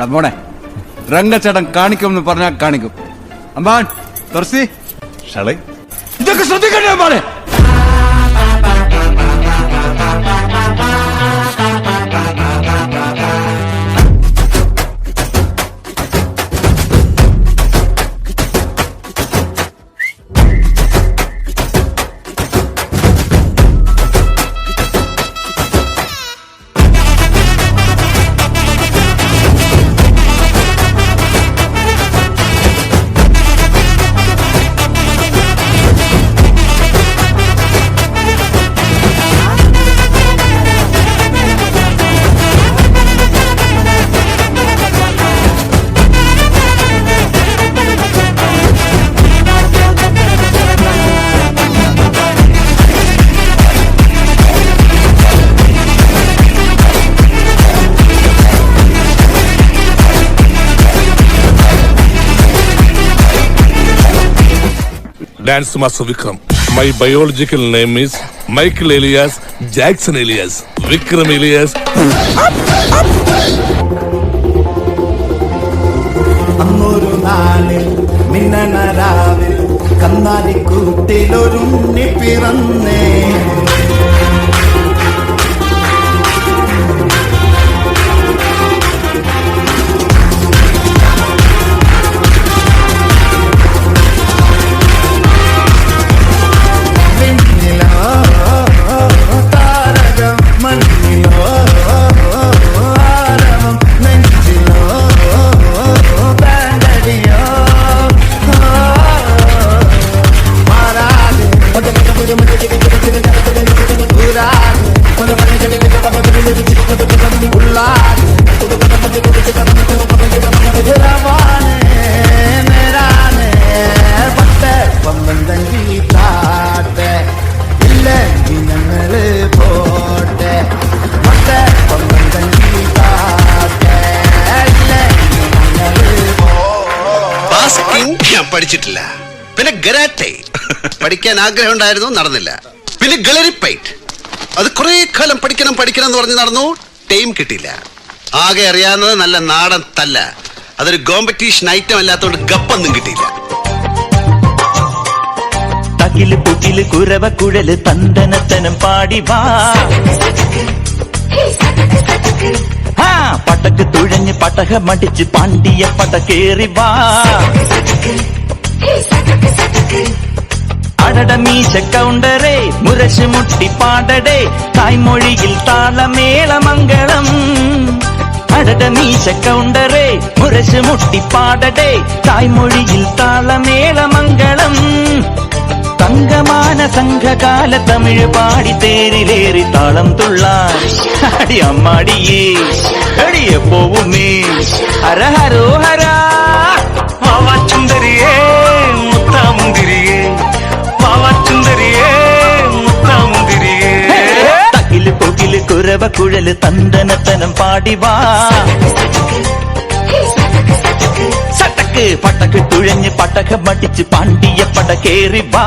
എടാ മോനെ, രംഗച്ചേട്ടൻ കാണിക്കുമെന്ന് പറഞ്ഞാൽ കാണിക്കും. അമ്പാൻ തുറസി ഷളെ ഇതൊക്കെ ശ്രദ്ധിക്കണ്ടേ അമ്പാനെ? Dance Master Vikram. My biological name is Michael Elias Jackson Elias Vikram Elias. അന്നൊരു നാളിൽ മിന്നണരാവിൽ കന്നാലിക്കൂട്ടിലൊരുണ്ണി പിറന്നേ. പഠിച്ചിട്ടില്ല. പിന്നെ ഗരാറ്റെ പഠിക്കാൻ ആഗ്രഹം ഉണ്ടായിരുന്നു, നടന്നില്ല. പിന്നെ ഗളരിപ്പൈറ്റ് അത് കുറെ കാലം പഠിക്കണം എന്ന് പറഞ്ഞ് നടന്നു, ടൈം കിട്ടിയില്ല. ആകെ അറിയാവുന്നത് നല്ല നാടൻ തല്ല. അതൊരു കോമ്പറ്റീഷൻ ഐറ്റം അല്ലാത്തോണ്ട് ഗപ്പൊന്നും കിട്ടിയില്ല. തകില് പുകില് കുരവ കുഴല് തന്തനത്തനം പാടി വാ, പടക്ക് തുഴഞ്ഞ് പടക മടിച്ച് പാണ്ടിയ പടക്കേറി വാ. അടട മീശ കൗണ്ടറേ മുരശ് മുട്ടി പാടടേ, തായ്മൊഴിയിൽ താളമേള മംഗളം. അടട മീശ കൗണ്ടറേ മുരശ് മുട്ടി പാടടേ, തായ്മൊഴിയിൽ താളമേള മംഗളം. തങ്കമാന സംഘകാല തമിഴ് പാടി തേരിലേറി താളം തുള്ളാൻ അടി അമ്മാടിയേ അടിയെ പോവുമേ. ഹര ഹരോ ഹരാ മാവാച്ചുന്തരിയേ മുത്താമുന്തിരിയേ, മാവാച്ചുന്തരിയേ മുത്താമുന്തിരിയേ. തകില് പൊകില് കുരവ കുഴല് തന്തനത്തനം പാടി വാ, സട്ടക്ക് പട്ടക്ക് തുഴഞ്ഞ് പടക മടിച്ച് പാണ്ടിയ പട കേറി വാ.